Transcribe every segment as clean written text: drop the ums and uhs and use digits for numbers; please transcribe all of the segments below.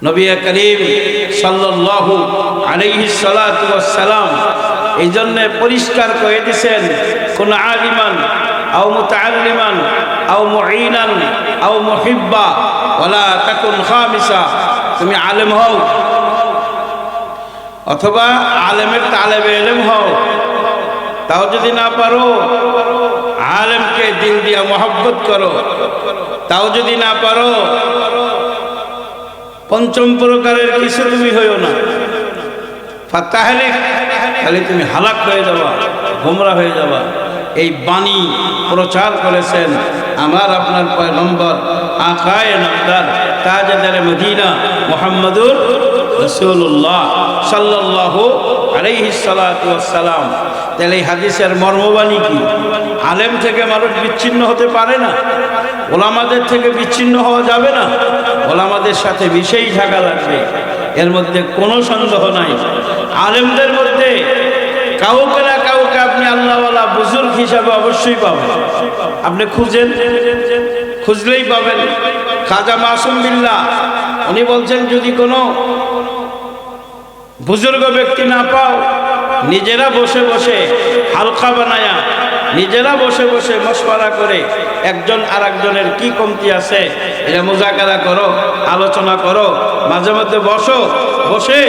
নবী করিম সাল্লাল্লাহু আলাইহি সাল্লাতু ওয়াস সালাম এই জন্য পরিষ্কার করে দিয়েছেন, কোন আলিমান আও মুতাআল্লিমান আও মুঈনান আও মুহিব্বা ওয়ালা তাকুন খামিসা। তুমি আলেম হও অথবা আলেমের তালেবে ইলম হও, তাও যদি না পারো আলেমকে দিল দিয়া মহব্বত করো, তাও যদি না পারো পঞ্চম প্রকারের কিছু তুমি হইও না, ফাতাহলিক, তাহলে তুমি হালাক হয়ে যাবা, গোমরা হয়ে যাবা। এই বাণী প্রচার করেছেন আমার আপনার পয়গম্বর আকায়ে নামদার তাজদারে মদিনা মুহাম্মদুর রাসূলুল্লাহ সাল্লাল্লাহু আলাইহি সাল্লাতু ওয়াস সালাম। তাহলে এই হাদিসের মর্মবাণী কি? আলেম থেকে মানুষ বিচ্ছিন্ন হতে পারে না, ওলামাদের থেকে বিচ্ছিন্ন হওয়া যাবে না, ওলামাদের সাথে মিশেই থাকা লাগবে, এর মধ্যে কোনো সন্দেহ নাই। আলেমদের মধ্যে কাউকে না কাউকে আপনি আল্লাহওয়ালা বুজুর্গ হিসাবে অবশ্যই পাবেন। আপনি খুঁজেন, খুঁজলেই পাবেন। খাজা মাসুম বিল্লাহ উনি বলছেন, যদি কোনো বুজুর্গ ব্যক্তি না পাও, নিজেরা বসে বসে হালকা বানায়া, নিজেরা বসে বসে মশওয়ারা করে একজন আর একজনের কি কমতি আছে এটা মুজাকারা করো, আলোচনা করো, মাঝে মধ্যে বসো, বসে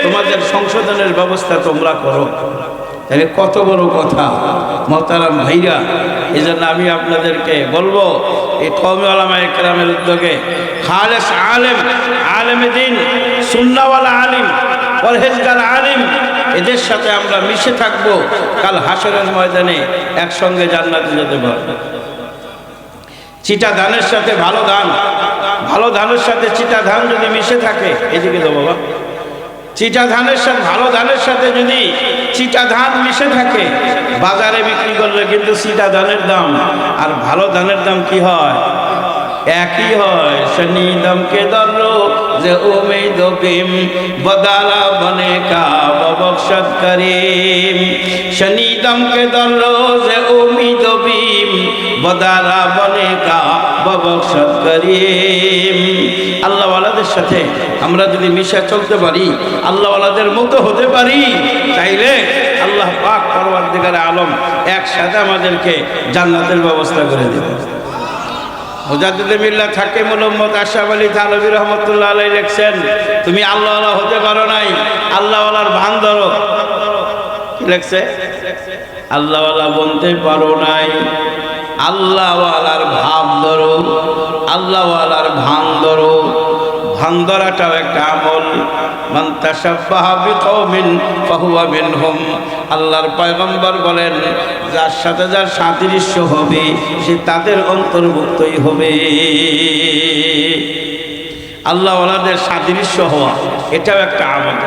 তোমাদের সংশোধনের ব্যবস্থা তোমরা করো। তাহলে কত বড় কথা মোহতারাম ভাইরা। এই জন্য আমি আপনাদেরকে বলবো, এই কওমি উলামায়ে কেরামের উদ্যোগে খালেস আলেম, আলেমে দ্বীন, সুন্নাহওয়ালা আলিম, পরহেজগার আলিম, এদের সাথে আমরা মিশে থাকবো। কাল হাসরের ময়দানে একসঙ্গে জান্নাতে যেতে পারবো। চিটা ধানের সাথে ভালো ধান, ভালো ধানের সাথে চিটা ধান যদি মিশে থাকে, এদিকে তো বাবা, চিটা ধানের সাথে ভালো ধানের সাথে যদি চিটা ধান মিশে থাকে, বাজারে বিক্রি করলে কিন্তু চিটা ধানের দাম আর ভালো ধানের দাম কি হয়? একই হয়। শনি দমকে দর্রো যে উমেদ বিম বদালা বনে কা ববখশত করিম। শনি দমকে দর্রো যে উমেদ বিম বদালা বনে কা ববখশত করিম। আল্লাহওয়ালাদের সাথে আমরা যদি মিশে চলতে পারি, আল্লাহওয়ালাদের মতো হতে পারি, তাইলে আল্লাহ পাক পরওয়ারদিগারে আলম একসাথে আমাদেরকে জান্নাতের ব্যবস্থা করে দেবেন। মুজাদ্দিদে মিল্লাত হাকিমুল উম্মত আশরাফ আলী থানভী রাহমাতুল্লাহ আলাইহি লিখছেন, তুমি আল্লাহওয়ালা হতে পারো নাই, আল্লাহওয়ালার ভান ধরো। কি লিখছে? আল্লাহওয়ালা বলতে পারো নাই, আল্লাহওয়ালার ভাব ধরো, আল্লাহওয়ালার ভান ধরো। ভান ধরাটাও একটা আমল। মান তাশাব্বাহা বিকওমিন ফাহুয়া মিনহুম। আল্লাহর পয়গম্বর বলেন, যার সাথে যার সাদৃশ্য হবে সে তাদের অন্তর্ভুক্তই হবে। আল্লাহওয়ালাদের সাদৃশ্য হওয়া এটাও একটা আমল।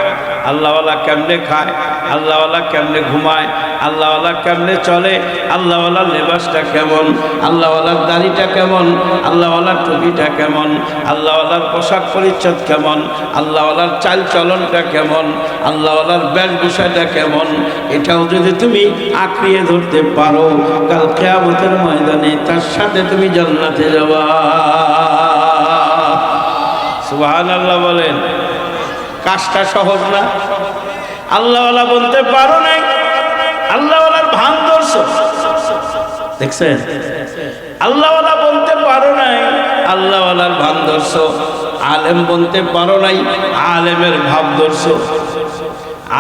আল্লাহওয়ালা কেমনে খায়, আল্লাহওয়ালা কেমনে ঘুমায়, আল্লাহওয়ালা কেমনে চলে, আল্লাহওয়ালার লেবাসটা কেমন, আল্লাহওয়ালার দাড়িটা কেমন, আল্লাহওয়ালার টুপিটা কেমন, আল্লাহওয়ালার পোশাক পরিচ্ছদ কেমন, আল্লাহওয়ালার চাল চলনটা কেমন, আল্লাহওয়ালার বেশভূষাটা কেমন, এটাও যদি তুমি আঁকড়িয়ে ধরতে পারো, কাল কিয়ামতের ময়দানে তার সাথে তুমি জান্নাতে যাবা। সুবহানাল্লাহ বলেন। কাজটা সহজ না। আল্লাহওয়ালা বলতে পারো নাই, আল্লাহওয়ালার ভান ধরছো, দেখছেন? আল্লাহওয়ালা বলতে পারো নাই, আল্লাহওয়ালার ভান ধরছো। আলেম বলতে পারো নাই, আলেমের ভাব ধরছো।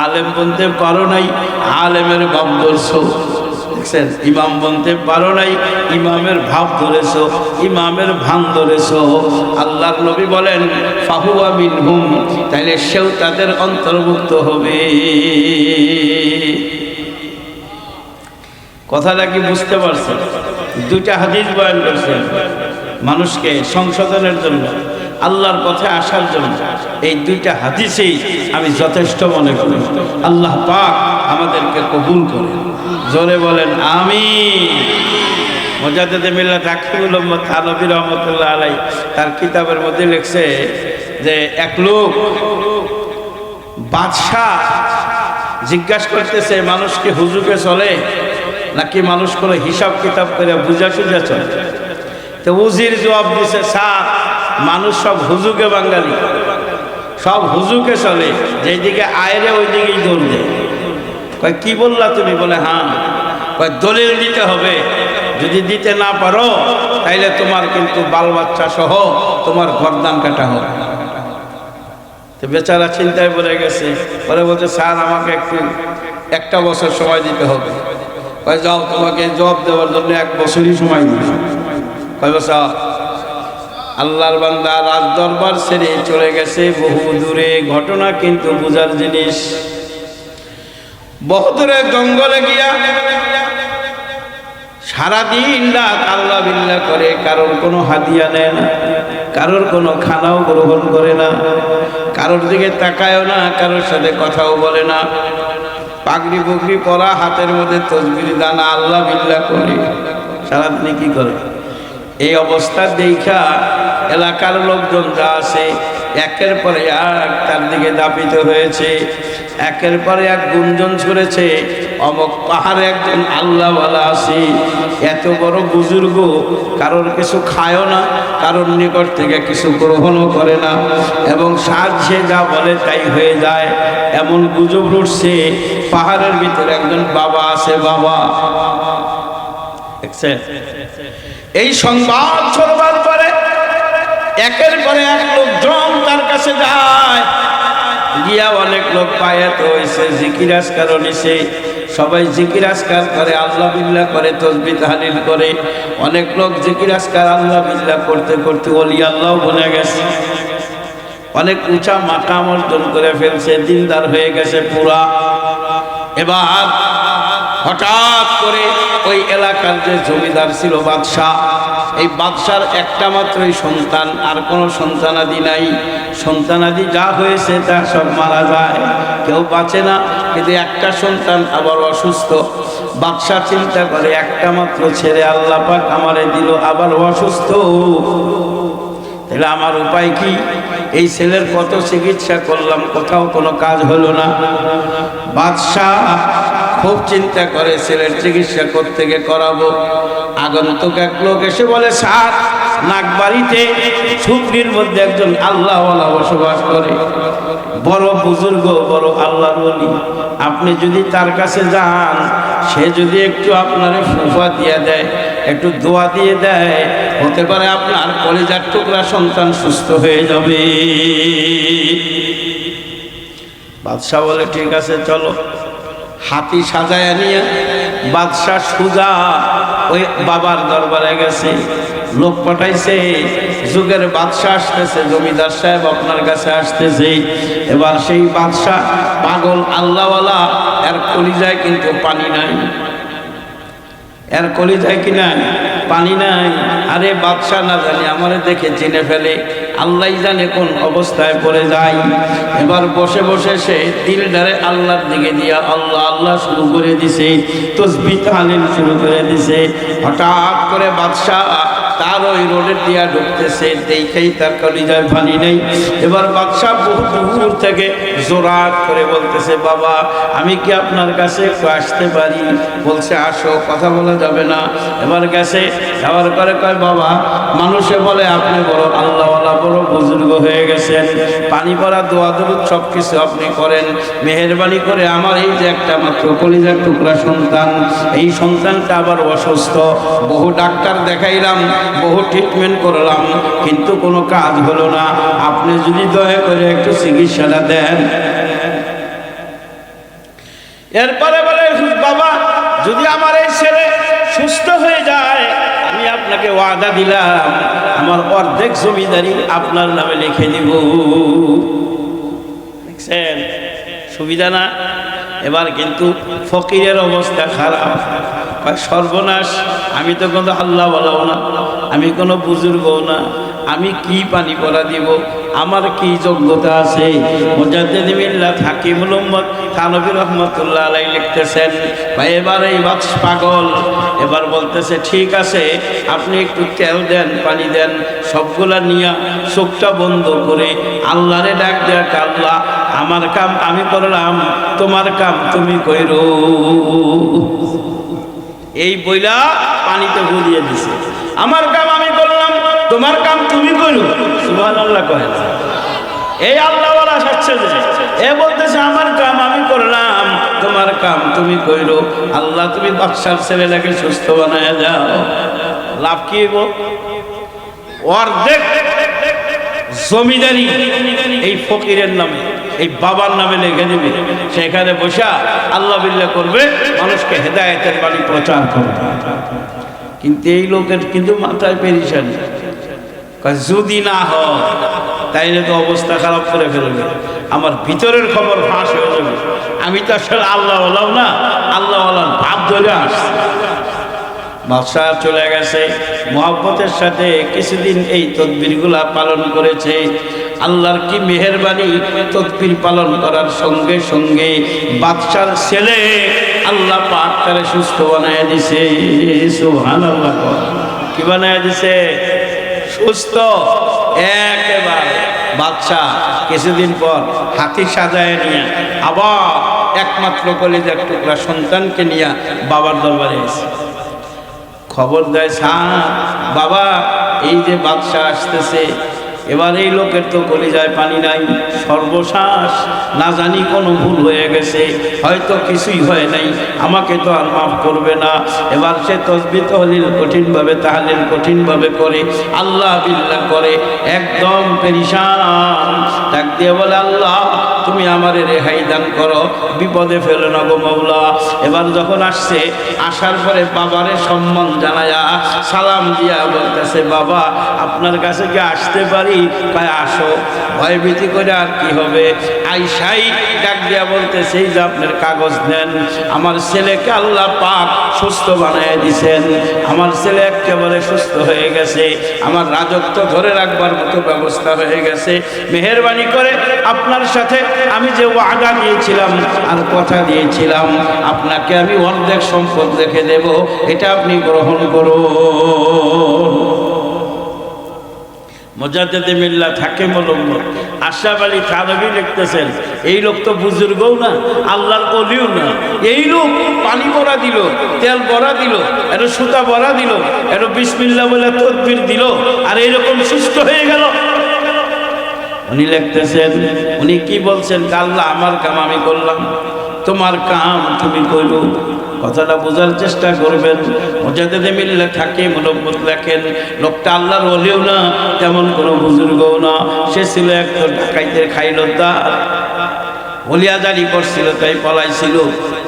আলেম বলতে পারো নাই, আলেমের ভাব ধরছো, দেখছেন? ইমাম বলতে পারো নাই, ইমামের ভাব ধরেছো, ইমামের ভান ধরেছো। আল্লাহর নবী বলেন, ফাহুয়া মিনহুম, তাইলে সেও তাদের অন্তর্ভুক্ত হবে। কথাটা কি বুঝতে পারছেন? দুইটা হাদিস বয়ান করছেন মানুষকে সংশোধনের জন্য, আল্লাহর পথে আসার জন্য। এই দুইটা হাদিসেই আমি যথেষ্ট মনে করি। আল্লাহ পাক আমাদেরকে কবুল করে। জোরে বলেন আমিন। মুজাদ্দিদে মিল্লাত হাকিমুল উম্মত থানভী রাহমাতুল্লাহ আলাইহি তার কিতাবের মধ্যে লিখছে যে এক লোক বাদশাহ জিজ্ঞাসা করতেছে, মানুষ কি হুজুকে চলে নাকি মানুষ কোনো হিসাব কিতাব করে বুঝা সুঝা চলে? তো উজির জবাব দিছে, স্যার মানুষ সব হুজুকে বাঙালি। সব হুজুকে চলে, যেদিকে আয়রে ওই দিকেই দৌড় দেয়। কয় কি বললা তুমি? বলে হ্যাঁ। কয় দলিল দিতে হবে, যদি দিতে না পারো তাইলে তোমার কিন্তু বাল বাচ্চা সহ তোমার গর্দান কাটা হবে। তো বেচারা চিন্তায় পড়ে গেছে, পরে বলছে স্যার আমাকে একটা বছর সময় দিতে হবে। কয় যাও, তোমাকে জবাব দেওয়ার জন্য 1 বছরই সময় দিবে। কয় বছর? আল্লাহর বান্দা রাজ দরবার ছেড়ে চলে গেছে বহু দূরে। ঘটনা কিন্তু বুঝার জিনিস। বহু দূরে জঙ্গলে গিয়া সারাদিন রাত আল্লাহ বিল্লাহ করে, কারোর কোনো হাদিয়া নেয় না, কারোর কোনো খানাও গ্রহণ করে না, কারোর দিকে তাকায়ও না, কারোর সাথে কথাও বলে না। পাগড়ি পুগড়ি পরা, হাতের মধ্যে তসবির দানা, আল্লাহ বিল্লাহ করে সারাদিনে কি করে। এই অবস্থা দেখা এলাকার লোকজন যা আছে একের পরে এক তার দিকে দাপিত হয়েছে। একের পরে এক গুঞ্জন ছড়েছে, অমুক পাহাড়ে একজন আল্লাহওয়ালা আছে, এত বড় বুজুর্গ, কারোর কিছু খায়ও না, কারোর নিকট থেকে কিছু গ্রহণও করে না, এবং সে যা বলে তাই হয়ে যায়। এমন গুজব উঠছে পাহাড়ের ভিতরে একজন বাবা আছে। বাবা এই সংবাদ ছড়বার পরে একের পরে এক লোকজন তার কাছে যায়। গিয়া অনেক লোক পায়াত হয়েছে, জিকির আজকার নিছে, সবাই জিকির আজকার করে, আল্লাহ বিল্লাহ করে, তসবিহ তাহলিল করে। অনেক লোক জিকির আজকার আল্লাহ বিল্লাহ করতে করতে ওলি আল্লাহ বনে গেছে, অনেক উঁচা মাকাম অর্জন করে ফেলছে, দিনদার হয়ে গেছে পুরা। এবার হঠাৎ করে ওই এলাকার যে জমিদার ছিল বাদশাহ, এই বাদশার একটা মাত্রই সন্তান, আর কোনো সন্তানাদি নাই। সন্তানাদি যা হয়েছে তা সব মারা যায়, কেউ বাঁচে না। কিন্তু একটা সন্তান আবার অসুস্থ। বাদশা চিন্তা করে একটা মাত্র ছেলে আল্লাহ পাক আমারে দিল, আবার অসুস্থ, তাহলে আমার উপায় কি? এই ছেলের কত চিকিৎসা করলাম, কোথাও কোনো কাজ হলো না। বাদশাহ খুব চিন্তা করে ছেলের চিকিৎসা করতে গিয়ে করাবো। আগন্তুক এক লোক এসে বলে, স্যার নাগবাড়িতে সুপ্রির মধ্যে একজন আল্লাহওয়ালা বসবাস করে, বড় বুজুর্গ, বড় আল্লাহর ওলি। আপনি যদি তার কাছে যান, সে যদি একটু আপনারে ফুফা দিয়ে দেয়, একটু দোয়া দিয়ে দেয়, হতে পারে আপনার কলিজার টুকরা সন্তান সুস্থ হয়ে যাবে। বাদশাহ বলে ঠিক আছে চলো। হাতি সাজায় নিয়ে বাদশাহ সুজা ওই বাবার দরবারে গেছে, লোক পাঠাইছে, যুগের বাদশাহ আসতেছে, জমিদার সাহেব আপনার কাছে আসতেছে। এবার সেই বাদশাহ পাগল আল্লাহওয়ালা, এর কলিজায় কিন্তু পানি নাই, এর কলিজায় কি নাই? পানি নাই। আরে বাদশাহ না জানি আমারে দেখে চিনে ফেলে, আল্লাহ জানে কোন অবস্থায় পড়ে যায়। এবার বসে বসে সে দিলদারে আল্লাহর দিকে দিয়া আল্লাহ আল্লাহ শুরু করে দিছে, তসবিহ তাহলিল শুরু করে দিছে। হঠাৎ করে বাদশাহ তার ওই রোডের দিয়া ঢুকতেছে, দেখেই তার কলিজায় পানি নেই। এবার বাদশাহ বহু দূর থেকে জোরাত করে বলতেছে, বাবা আমি কি আপনার কাছে একটু আসতে পারি? বলছে আসো, কথা বলা যাবে না। এবার গেছে, যাওয়ার পরে কয়, বাবা মানুষে বলে আপনি বড় আল্লাহওয়ালা, বড় বুজুর্গ হয়ে গেছেন, পানি পড়া দোয়া দরুদ সব কিছু আপনি করেন, মেহেরবানি করে আমার এই যে একটা মাত্র কলিজার টুকরা সন্তান, এই সন্তানটা আবার অসুস্থ, বহু ডাক্তার দেখাইলাম, বহু ট্রিটমেন্ট করলাম, কিন্তু কোনো কাজ হলো না, আপনি যদি দয়া করে একটু চিকিৎসাটা দেন। এরপরে বলে, বাবা যদি আমার এই ছেলে সুস্থ হয়ে যায়, আমি আপনাকে ওয়াদা দিলাম আমার অর্ধেক জমিদারি আপনার নামে লিখে দিব। দেখছেন সুবিধা না? এবার কিন্তু ফকিরের অবস্থা খারাপ, সর্বনাশ, আমি তো কোনো আল্লাহ বলাও না, আমি কোনো বুজুর্গও না, আমি কি পানি পড়া দিব? আমার কি যোগ্যতা আছে? মুজাদ্দিদ মিল্লাত হাকিমুল উম্মত থানভী রহমাতুল্লাহ আলাইহি লিখতেছেন, ভাই এবার এই বাদশা পাগল, এবার বলতেছে ঠিক আছে আপনি একটু তেল দেন, পানি দেন, সবগুলা নিয়ে চোখটা বন্ধ করে আল্লাহরে ডাক দেখ, আল্লাহ আমার কাম আমি করলাম, তোমার কাম তুমি কইরো। এই বইলা পানিতে ভরিয়ে দিছে, আমার কাম আমি করলাম, তোমার কাম তুমি করো। সুবহানাল্লাহ কয় না? এই আল্লাহওয়ালা সাচ্ছে এ বলতেছে আমার কাম আমি করলাম, তোমার কাম তুমি কইরো। আল্লাহ তুমি বাদশার ছেলেটাকে সুস্থ বানায় যাও। লাভ কি গো? অর্ধেক জমিদারি এই ফকিরের নামে, এই বাবার নামে লিখে দিবে, সেখানে বসা আল্লাহ বিল্লাহ করবে, মানুষকে হেদায়েতের বাণী প্রচার করবে। কিন্তু এই লোকের কিন্তু মাথায় পেরেশানি, যদি না হয় তাইলে তো অবস্থা খারাপ করে ফেলবে, আমার ভিতরের খবর ফাঁস হয়ে যাবে। আমি তো আসলে আল্লাহওয়ালাও না, আল্লাহওয়ালার ভাব ধরে আসছি। বাদশাহ চলে গেছে, মুহাব্বতের সাথে কিছুদিন এই তদবিরগুলা পালন করেছে। আল্লাহর কি মেহেরবানি, তদবির পালন করার সঙ্গে সঙ্গে বাদশার ছেলে আল্লাহ পাক তারে সুস্থ বানায় দিছে। সুবহানাল্লাহ। কি বানায় দিছে? সুস্থ একেবারে। বাদশাহ কিছুদিন পর হাতি সাজায় নিয়ে আবার একমাত্র কলিজার টুকরা সন্তানকে নিয়ে বাবার দরবারে এসে খবর দেয়, স্যার বাবা এই যে বাদশাহ আসতেছে, এবার এই লোকের তো কলিজায় পানি নাই, সর্বশ্বাস না জানি কোনো ভুল হয়ে গেছে, হয়তো কিছুই হয় নাই, আমাকে তো আর মাফ করবে না। এবার সে তসবিহ তাহলিল কঠিনভাবে, তাহলিল কঠিনভাবে করে, আল্লাহ বিল্লাহ করে, একদম পেরেশান। ডাক দিয়ে বলে, আল্লাহ তুমি আমারে রেহাই দান করো, বিপদে ফেলো না গো মাওলা। এবার যখন আসছে, আসার পরে বাবারে সম্মান জানায়া সালাম দিয়া বলতেছে, বাবা আপনার কাছে কি আসতে পারি? কয় আসো। ভয়ভীতি করে আর কি হবে, আইসাই ডাক দিয়া বলতেছে, এই যে আপনার কাগজ নেন, আমার ছেলেকে আল্লাহ পাক সুস্থ বানিয়ে দিছেন, আমার ছেলে একেবারে সুস্থ হয়ে গেছে, আমার রাজত্ব ধরে রাখবার মতো ব্যবস্থা হয়ে গেছে। মেহেরবানি করে আপনার সাথে আমি যে ওয়াদা দিয়েছিলাম আর কথা দিয়েছিলাম, আপনাকে আমি অর্ধেক সম্পদ রেখে দেব, এটা আপনি গ্রহণ করুন। মুজাদ্দিদ মিল্লাত হাকিমুল উম্মাহ আশরাফ আলী থানভী লিখতেছেন, এই লোক তো বুজুর্গও না, আল্লাহর ওলিও না, এই লোক পানি ভরা দিল, তেল ভরা দিল, এর সুতা ভরা দিল, এর বিসমিল্লাহ বলে তাকবীর দিল, আর এইরকম সুস্থ হয়ে গেল। উনি লিখতেছেন, উনি কি বলছেন? আল্লাহ আমার কাম আমি করলাম, তোমার কাম তুমি করো। কথাটা বোঝার চেষ্টা করবেন। মুজাদ্দিদ মিল্লাত হাকিমুল উম্মাহ লেখেন, লোকটা আল্লাহর ওলিও না, তেমন কোনো বুজুর্গও না, সে ছিল একটা ডাকাইতের খাইলদার, ওলিয়াদারি করছিল, তাই পলাইছিল।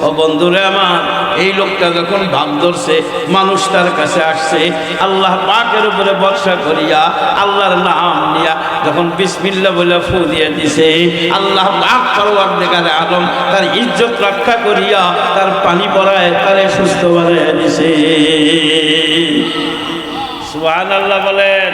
ও বন্ধুরে আমার, এই লোকটা যখন ভাব ধরছে, মানুষ তার কাছে আসছে, আল্লাহ পাকের উপরে ভরসা করিয়া আল্লাহর নাম নিয়া যখন বিসমিল্লাহ বলে ফু দিয়ে দিছে, আল্লাহ পাক পরওয়ারদিগারে আলম তার ইজ্জত রক্ষা করিয়া তার পানি পড়ায় তারে সুস্থ বানাইয়া দিছে। সুবহানাল্লাহ বলেন।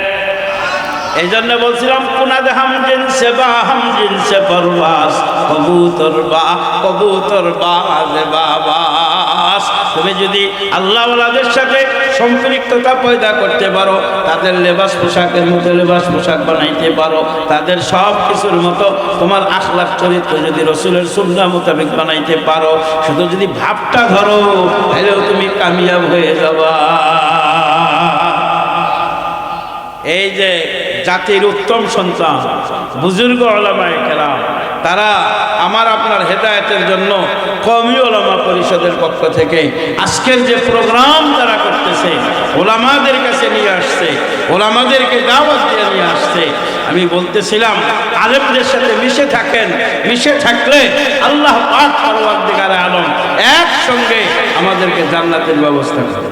এই জন্য বলছিলাম, কুনাদ হাম জিনসে বা হাম জিনসে পরবাস, কবুতর বাজ বাবাস। তুমি যদি আল্লাহওয়ালাদের সাথে সম্পৃক্ততা পয়দা করতে পারো, তাদের লেবাস পোশাকের মতো লেবাস পোশাক বানাইতে পারো, তাদের সব কিছুর মতো তোমার আখলাক চরিত্র যদি রসুলের সুন্নাহ মোতাবেক বানাইতে পারো, শুধু যদি ভাবটা ধরো, তাহলেও তুমি কামিয়াব হয়ে যাবা। এই যে জাতির উত্তম সন্তান বুজুর্গ উলামায়ে কেরাম, তারা আমার আপনার হেদায়েতের জন্য কওমি উলামা পরিষদের পক্ষ থেকে আজকের যে প্রোগ্রাম তারা করতেছে, উলামাদের কাছে নিয়ে আসছে, উলামাদেরকে দাওয়াত দিয়ে নিয়ে আসছে। আমি বলতেছিলাম, আলেমদের সাথে মিশে থাকেন, মিশে থাকলে আল্লাহ পাক পরওয়ারদিগারে আলম একসঙ্গে আমাদেরকে জান্নাতের ব্যবস্থা করে।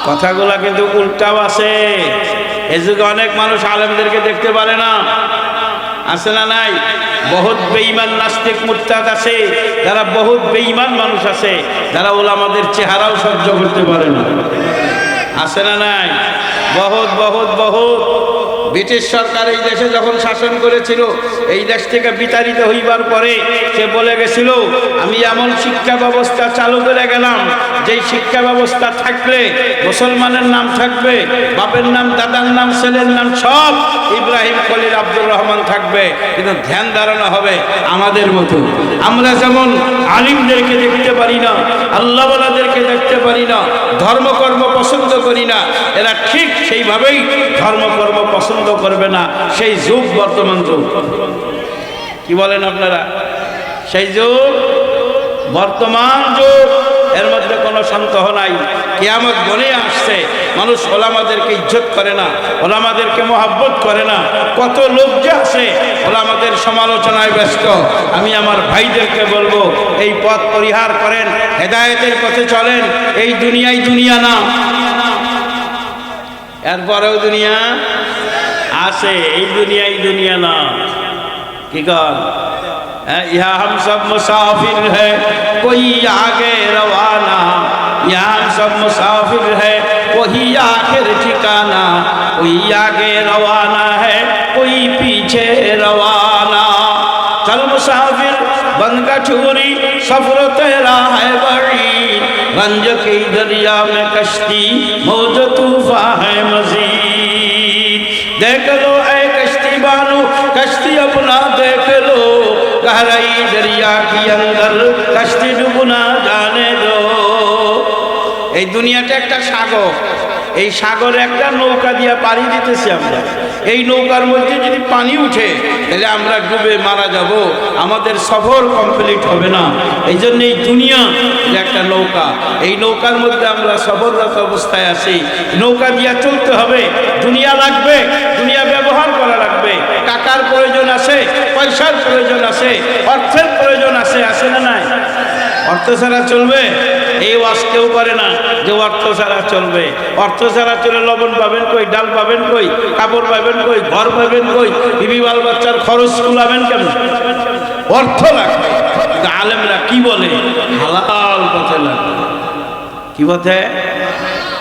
কথাগুলা কিন্তু উল্টাও আছে। এই যুগে অনেক মানুষ আলেমদেরকে দেখতে পারে না, আছে না নাই? বহুত বেঈমান নাস্তিক মুরতাদ আছে, যারা বহুত বেঈমান মানুষ আছে, যারা ওলামাদের চেহারাও সহ্য করতে পারে না, আছে না নাই? বহুত বহুত বহুত। ব্রিটিশ সরকার এই দেশে যখন শাসন করেছিল, এই দেশ থেকে বিতাড়িত হইবার পরে সে বলে গেছিল, আমি এমন শিক্ষা ব্যবস্থা চালু করে গেলাম, যেই শিক্ষা ব্যবস্থা থাকলে মুসলমানের নাম থাকবে, বাপের নাম, দাদার নাম, ছেলের নাম সব ইব্রাহিম খলিল আব্দুর রহমান থাকবে, কিন্তু ধ্যান ধারণা হবে আমাদের মতো। আমরা যেমন আলিমদেরকে দেখতে পারি না, আল্লাহওয়ালাদেরকে দেখতে পারি না, ধর্মকর্ম পছন্দ করি না, এরা ঠিক সেইভাবেই ধর্মকর্ম পছন্দ পছন্দ করবে না, সেই যুগ বর্তমান যুগ। কি বলেন আপনারা? সেই যুগ বর্তমান যুগ, এর মধ্যে কোনো সন্দেহ নাই। কিয়ামত বনে আসছে, মানুষ ওলামাদেরকে ইজ্জত করে না, ওলামাদেরকে মহব্বত করে না। কত লোক যে আছে ওলামাদের সমালোচনায় ব্যস্ত। আমি আমার ভাইদেরকে বলবো, এই পথ পরিহার করেন, হেদায়েতের পথে চলেন। এই দুনিয়ায় দুনিয়া না, এরপরেও দুনিয়া আছে, এই দুনিয়ায় দুনিয়া না। কি কর? यहाँ हम सब मुसाफिर है, कोई आगे रवाना। यहाँ हम सब मुसाफिर है, कोई आखिर ठिकाना। कोई आगे रवाना है, कोई पीछे रवाना। चल मुसाफिर बन का छुरी, सफर तेरा है बड़ी। गंज के दरिया में कश्ती, मौज तूफान है मजीद। देख लो ऐ कश्ती बानो, कश्ती अपना देख लो। गहराई दरिया के अंदर कश्ती डूबना जाने दो। এই দুনিয়াটা একটা সাগর, এই সাগরে একটা নৌকা দিয়ে পাড়ি দিতেছি আমরা। এই নৌকার মধ্যে যদি পানি উঠে তাহলে আমরা ডুবে মারা যাব, আমাদের সফর কমপ্লিট হবে না। এই জন্য এই দুনিয়া একটা নৌকা, এই নৌকার মধ্যে আমরা সফররত অবস্থায় আছি। নৌকা দিয়ে চলতে হবে, দুনিয়া লাগবে, দুনিয়া ব্যবহার করা লাগবে। টাকার প্রয়োজন আছে, পয়সার প্রয়োজন আছে, অর্থের প্রয়োজন আছে, আছে না নাই? অর্থ ছাড়া চলবে? এই ওয়াজ কেউ করে না যে অর্থ ছাড়া চলবে। অর্থ ছাড়া চলে লবণ পাবেন কই, ডাল পাবেন কই, কাপড় পাবেন কই, ঘর পাবেন কই, বিবি বাল বাচ্চার খরচ কুলাবেন কেন? অর্থ লাগবে। আলেমরা কি বলে? হালাল পথে লাগবে। কি পথে?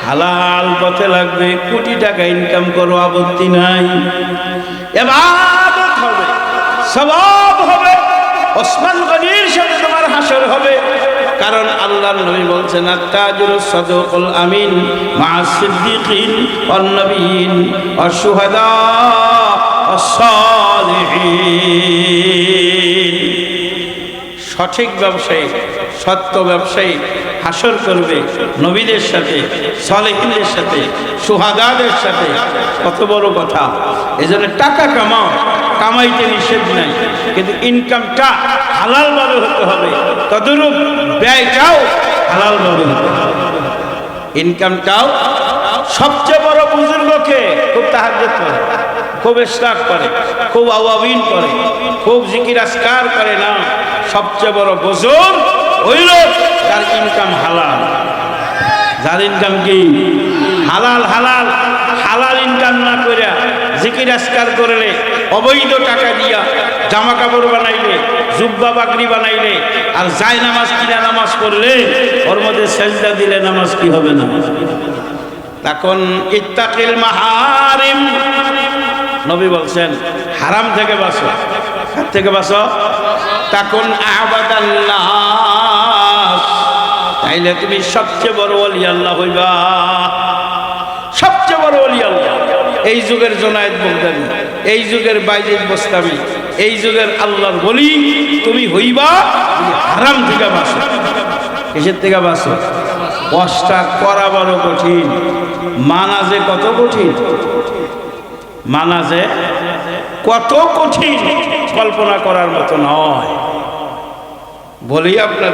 হালাল পথে লাগবে। কোটি টাকা ইনকাম করো, আপত্তি নাই, ইবাদত হবে, সওয়াব হবে, ওসমান গনির সাথে তোমার হাসর হবে। কারণ আল্লাহর নবী বলছেন, আত-তাজিরুস সাদুকুল আমিন মা'আস সিদ্দিকিন ওয়ান নবিয়িন ওয়াশ শুহাদা ওয়াস সালিহিন। সঠিক ব্যবসায়ী, সত্য ব্যবসায়ী হাসর করবে নবীদের সাথে, সালেহিনদের সাথে, শুহাদাদের সাথে। কত বড় কথা! এজন্য টাকা কামাও, কামাইতে নিষেধ নাই, কিন্তু ইনকামটা হালালভাবে হতে হবে। তদরূপ ব্যয়টাও হালালভাবে হতে হবে। ইনকামটাও সবচেয়ে বড় বুজুর্গকে খুব তাহাজ্জুদ করে, খুব ইশরাক করে, খুব আওয়াবিন করে, খুব জিকির আসকার করে না। সবচেয়ে বড় বুজুর্গ ওই লোক যার ইনকাম হালাল, যার ইনকাম কি হালাল। হালাল হালাল ইনকাম না করে জিকির আসকার করলে, অবৈধ টাকা দিয়া জামা কাপড় বানাইলে, জুব্বা বাকরি বানাইলে, আর যায় নামাজ কিনা নামাজ পড়লে, ওর মধ্যে সেজদা দিলে নামাজ কি হবে না? তখন ইত্তাকিল মাহারিম, নবী বলছেন হারাম থেকে বাঁচো। কার থেকে বাঁচো? তখন আবাদাল্লাহ, তাইলে তুমি সবচেয়ে বড় ওলি আল্লাহ হইবা। সবচেয়ে বড় ওলি আল্লাহ। এই যুগের জুনায়েদ বাগদাদী, এই যুগের বাইজিদ বোস্তামি, এই যুগের আল্লাহর ওলি তুমি হইবা। হারাম থেকে বাঁচো। কিসের থেকে বাঁচো? কষ্ট করা বড় কঠিন, মানা যে কত কঠিন, মানা যে কত কঠিন, কল্পনা করার মতো নয়। বলি আপনার,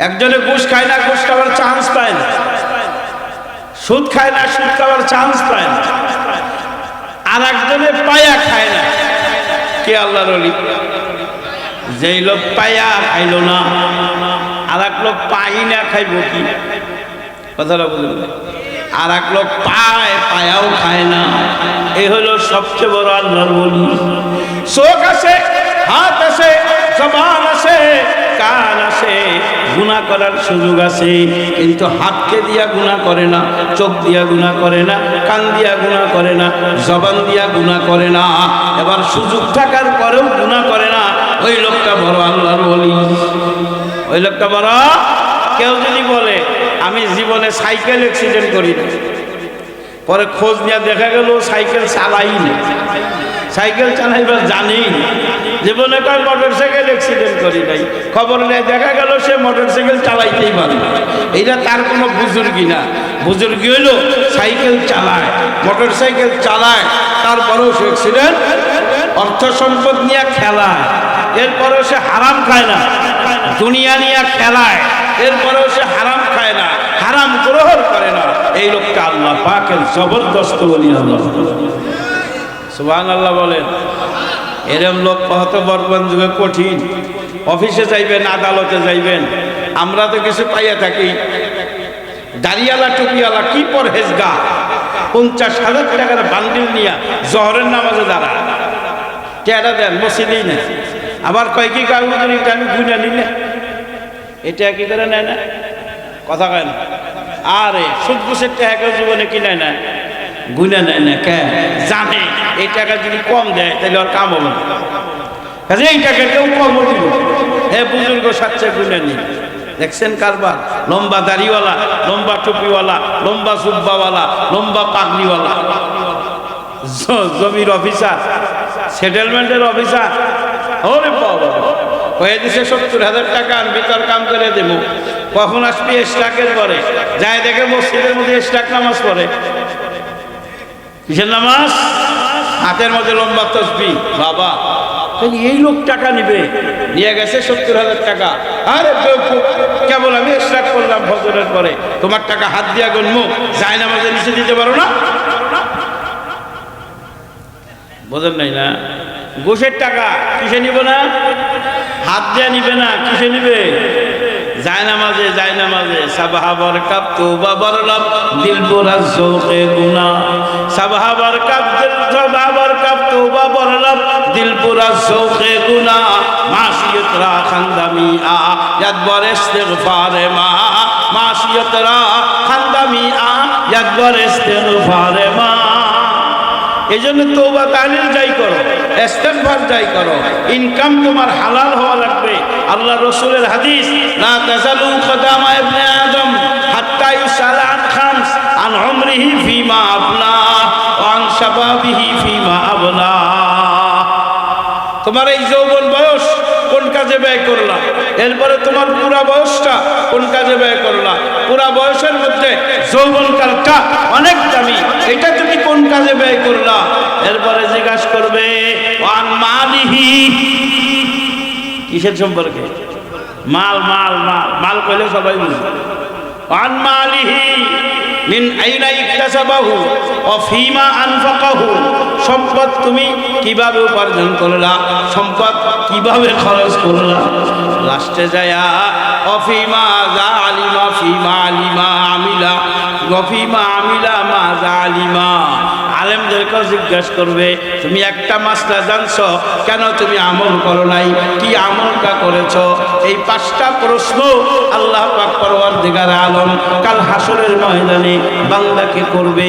একজনে ঘুষ খায় না, ঘুষ খাওয়ার চান্স পায় না। সুদ খায় না, সুদ খাওয়ার চান্স পায় না। আর একজনে পায়া খায় না। কে? আল্লাহর ওলি। যেই লোক পায়া খাইল না, আর এক লোক পাই না খাইব কি? কথাটা বুঝলেন? আর এক লোক পায়, পায়াও খায় না। এই হলো সবচেয়ে বড় আল্লাহর ওলি। চোখ আছে, হাত আছে, জবান আছে, কান আছে, গুনাহ করার সুযোগ আছে, কিন্তু হাতকে দিয়া গুনাহ করে না, চোখ দিয়া গুনাহ করে না, কান দিয়া গুনাহ করে না, জবান দিয়া গুনাহ করে না। এবার সুযোগ থাকার পরেও গুনাহ করে না। ওই লোকটা বড় আল্লাহর ওলি। ওই লোকটা বড়। কেউ যদি বলে আমি জীবনে সাইকেল অ্যাক্সিডেন্ট করি না, পরে খোঁজ নিয়ে দেখা গেল সাইকেল চালাই না, সাইকেল চালাইবার জানি জীবনে কয় মোটর সাইকেল অ্যাক্সিডেন্ট করি নাই, খবর নেই দেখা গেল সে মোটর সাইকেল চালাইতেই পারে। এইটা তার কোনো বুজুর্গি না, বুজুর্গি হইলো সাইকেল চালায়, মোটর সাইকেল চালায়, তারপরেও সে অ্যাক্সিডেন্ট, অর্থ সম্পদ নিয়ে খেলায়, এরপরেও সে হারাম খায় না, দুনিয়া নিয়ে খেলায়, এরপরেও সে হারাম খায় না, হারাম গ্রহণ করে না। এই লোকটা আল্লাহ পাকের জবরদস্ত বলি আল্লাহ, সুবহানাল্লাহ বলেন। এরম লোক হয়তো বর্তমান যুগে কঠিন। অফিসে যাইবেন, আদালতে যাইবেন, আমরা তো কিছু পাইয়া থাকি, দাড়িওয়ালা টুপিওয়ালা কি পরহেজগা 50,000 টাকার বান্ডিল নিয়ে জহরের নামাজে দাঁড়া, টেরা দেন মসজিদেই না, আবার কয় কি কাগজের আমি গুনে নিলে এটা কি করে নেয় না, কথা কয় না। আরে সুদ ঘুষের টাকা জীবনে কি নেয় না, গুনে নেয় না, কে জানে এই টাকা যদি কম দেয় তাহলে ওর কাম হবে না, কাজে এই টাকা কেউ কম দিব, হে বুজুর্গ সাচ্ছে গুনে নি। দেখছেন কারবার, লম্বা দাড়িওয়ালা, লম্বা টুপিওয়ালা, লম্বা জুব্বাওয়ালা, লম্বা পাগড়িওয়ালা, জমির অফিসার, সেটেলমেন্টের অফিসার, ওরে বাবা হয়ে দিছে 70,000 টাকা ভিতর কাম করে দেব, কখন আসবি স্টাকের পরে যায় দেখে মসজিদের মধ্যে স্টাক নামাজ পড়ে, কিসের নামাজ, হাতের মধ্যে লম্বা তসবিহ, বাবা এই লোক টাকা নিবে, নিয়ে গেছে 70,000 টাকা। আরে কেবল আমি স্টাক করলাম ফজরের পরে, তোমার টাকা হাত দিয়া গণমু, যায় নামাজে নিচে দিতে পারো না, বোঝেন নাই না? ঘুষের টাকা কিসে নিব না, হাত দিয়ে নিবে না, কিসে নিবে, যায় নামাজে, যায় নামাজে। সাবাহাবার কাপ তওবা বরলাম দিল পুরা জোকে গুনা, সাবাহাবার কাপ তওবা বরলাম দিল পুরা জোকে গুনা, মাসিয়তরা খান্দামি আ ইয়াদবার ইস্তিগফারে মা, মাসিয়তরা খান্দামি আ ইয়াদবার ইস্তিগফারে মা। এই জন্য তওবা তাহলিল যাই করো, ইস্তিগফার যাই করো, ইনকাম তোমার হালাল হওয়া লাগবে। আল্লাহ রসুলের হাদিস, লা তাজালু কদামা ইবনে আদম হাত্তা ইউসালা আন খামস, আন উমরিহি ফিমা আবলা ওয়া আন শাবাবিহি ফিমা আবলা। তোমার এই যৌবন বয়স কোন কাজে ব্যয় করলা, এরপরে তোমার পুরা বয়সটা কোন কাজে ব্যয় করলা, পুরা বয়সের মধ্যে যৌবনকালটা অনেক দামি, এটা তুমি কোন কাজে ব্যয় করলা, এরপরে জিজ্ঞাসা করবে ওয়ান মালিহি, কিসের সম্পর্কে, মাল মাল মাল মাল কইলে সবাই বুঝে, ওয়ান মালিহি মিন আইনা ইকতাসাবাহু ওয়া ফিমা আনফাকাহু, সম্পদ তুমি কিভাবে উপার্জন করলা, সম্পদ কিভাবে খরচ করলা, লাস্টে যায়া অফিমা জালিমা ফিমা আলিমা আমিলা গফিমা আমিলা মা জালিমা। আলেমদেরকে জিজ্ঞাসা করবে তুমি একটা মাসলা জানছো, কেন তুমি আমল করো নাই, কি আমলটা করেছো? এই 5টা প্রশ্ন আল্লাহ পাক পরওয়ারদিগার আলম কাল হাসরের ময়দানে বান্দাকে করবে।